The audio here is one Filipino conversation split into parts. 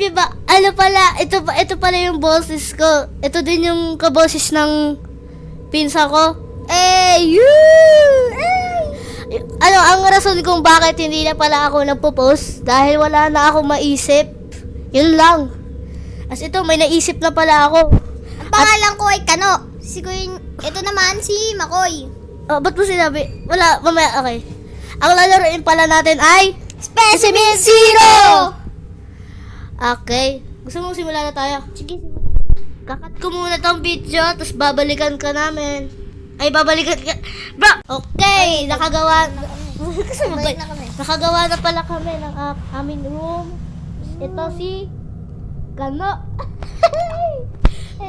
Diba, ano pala, ito pala yung boses ko. Ito din yung kaboses ng pinsa ko. Ano, ang rason kung bakit hindi na pala ako nagpo-post, dahil wala na ako maisip. Yun lang. As ito, may naisip na pala ako. Ang pangalan ko ay Kano. Ito naman si Makoy. Oh, ba't mo sinabi? Wala, mamaya, okay. Ang lalaroin pala natin ay Specimen Zero! Okay. Gusto mo simula na tayo? Sige. Kakat ko muna tong video, tapos babalikan ka namin. Ay, babalikan ka. Bro! Okay, nakagawa. Kasi Balik na kami. nakagawa na pala kami ng aming room. Ito si Kano.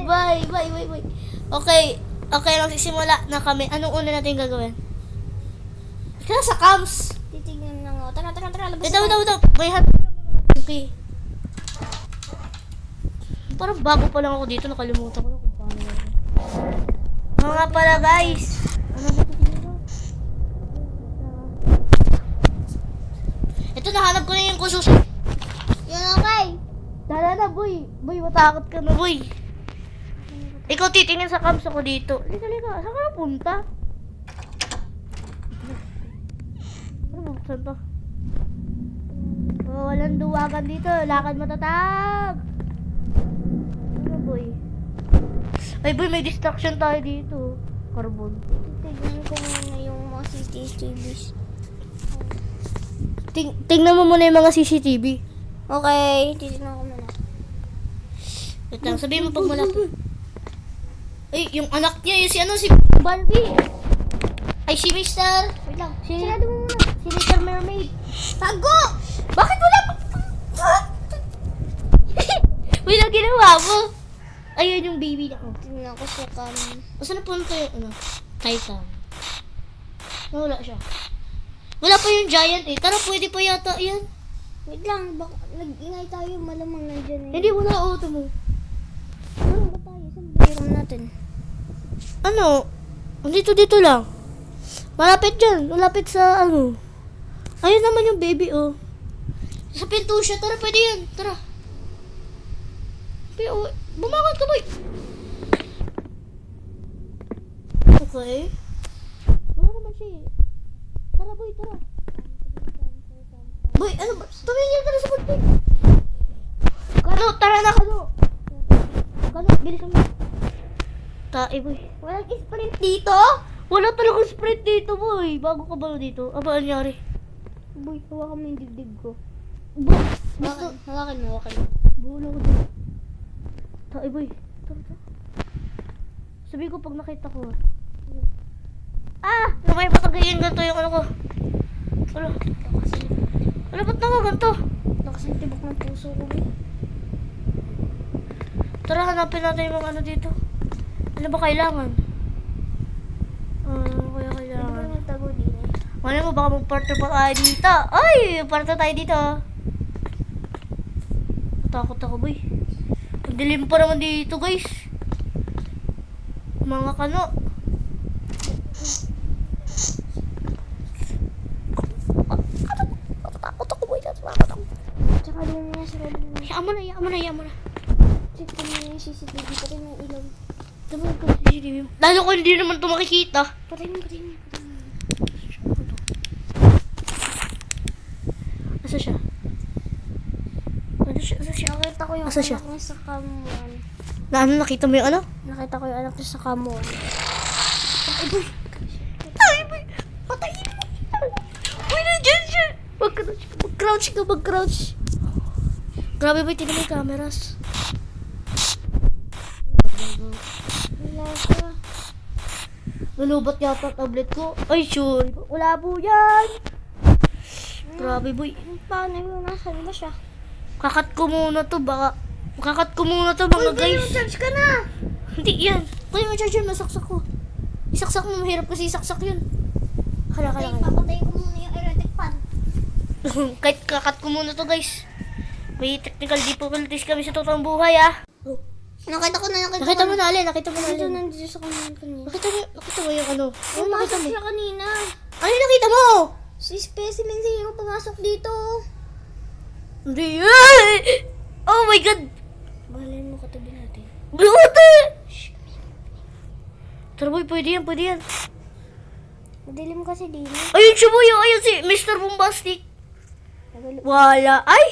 Bye. Okay, magsisimula na kami. Anong una natin gagawin? Kaya sa cams. Titignan lang ako. Tara, labas Ito. May hat. Okay. Parang bago pa lang ako dito, nakalimutan ko na kung paano yun. Mga pala guys. Ano ba ito dito? Ito, nahanap ko na yung kusus. Yun, okay. Tara na, boy. Boy, matakot ka na, boy. Ikaw titingin sa cams ako dito. Lika. Saan ka na punta? Ano bubuksan to? Oh, walang duwagan dito. Lakad matatag. Ano, boy? Ay, boy, may distraction tayo dito. Carbon. Tignan ko muna yung mga CCTVs. Tingnan mo muna yung mga CCTV. Okay, titignan ko muna. Wait lang, sabihin mo pag malapit. Ay, yung anak niya, si Barbie. Ay, si Mr. Wait lang. Sinado mo muna. Si Little Mermaid. Tago! Bakit wala pa? Uy, ang ginawa mo. Ayun yung baby niya. Tignan ko sa cam. Saan na punta yung Titan? Wala siya. Wala pa yung giant eh. Tara, pwede pa yata yan. Wait lang, baka nag-ingay tayo. Malamang nandyan eh. Hindi, wala auto mo. Ano ba tayo? Saan ba yung room natin? Ano? Dito lang. Malapit dyan. Malapit sa Ayun naman yung baby, oh. Sa pinto siya. Tara, pwede yan. Tara. Pero, bumangon ka, boy. Okay. Wala naman siya eh. Tara, boy, tara. Boy, ano ba? Tumingin ka na sa pagpig. Kano, tara na, Kano. Kano, bilisan mo. Boy. Walang sprint dito? Wala talagang sprint dito, boy. Bago ka ba dito? Aba, anyari? Boy, hawakan mo yung dibdib ko. Boy, Hawakan mo. bulo ko dito. Boy. Tara. Sabi ko pag nakita ko. Namay patagayin ganito yung ano ko. Wala. Ba't ganito? Lakas yung tibok ng puso ko, boy. Tara, hanapin natin yung mga ano dito. Ano ba kailangan? Ano kaya Pwede kailangan? ba nagtago din eh? Wala mo, baka magparto pa tayo dito. Ay! Parto tayo dito. Takot ako, boy. Ang dilim pa naman dito, guys. Mga Kano. Takot ako, boy. Takot ako. Tsaka doon nga sa room mo. Hayaan mo na. Check ko muna yung CCTV. Patay mo yung ilaw. Tama ko sa CCTV. Lalo ko hindi naman ito makikita. Patay mo. Asa siya? Nakita ko yung Asa siya? anak niya sa cam 1. Na ano, nakita mo yung ano? Nakita ko yung anak niya sa cam 1. Boy! Patayin mo! Uy, nandiyan siya! Mag-crouch. Grabe ba, tingnan mo yung cameras. Wala siya. Nalubat yata ang tablet ko. Ay, sure. Wala po yan. Grabe, boy. Paano yun? Nasaan ba siya? Kakat ko muna to, mga guys. Charge ka na! Hindi yan. Kaya yung charger, masaksak ko. Isaksak mo, mahirap kasi isaksak yun. Kala. Papatay ko muna yung erotic fan. Kahit kakat ko muna to, guys. May technical difficulties kami sa totoong buhay, ah. Nakita ko na. Nakita mo na, alin. Dito nandito sa kanan kanina. Nakita mo yung ano. Ano nakita Pumasok mo? siya kanina. Ano yung nakita mo? Si Specimen Zero pumasok dito. Hindi. Ay! Oh my God! Bahalin mo katabi natin. Buti! Tara boy, pwede yan, pwede yan. Madilim kasi din. Ayun siya boy, oh, ayun si Mr. Bombastic. Wala, ay!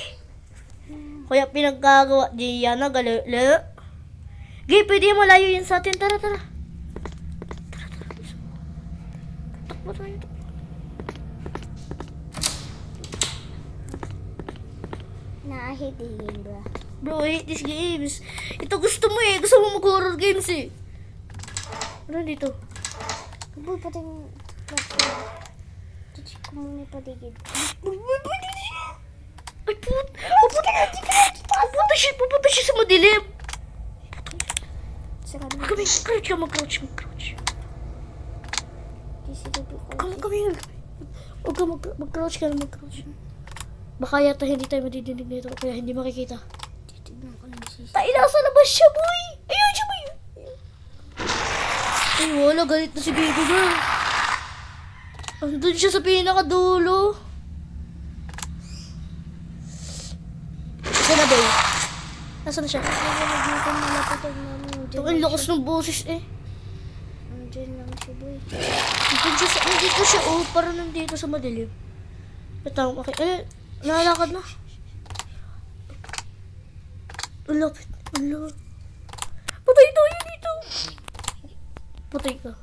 Kaya pinagkagawa diyan na galala. Gay, pwede yan, malayo yan sa atin. Tara, tara. Takbo tayo. Na-hate the game, bro. Bro, I hate these games. Ito gusto mo eh. Gusto mo mag-horror games eh. Ano dito? Boy, pati yung... Check ko muna yung paligid. Ay, pupunta siya sa madilim. Saka na. Kami, crouch ka, mag-crouch. Kasi gabi ko. Kami. Huwag ka mag-crouch ka na, mag-crouch. Baka yata hindi tayo madidinig nito, kaya hindi makikita. Titignan ko lang si... Tayo, nasa labas siya, boy! Ayun siya, boy! Ay, wala, galit na si Baby Girl. Andun siya sa pinakadulo. Saan na, boy? Nasaan siya? Nagnagan malapitan namin. Ito, ang lakas ng boses eh. Andiyan lang siya, boy. Nandito siya, oh, parang nandito sa madilim. Ito, okay. Nalalakad na. Ang lapit. Patay tayo dito. Patay ka.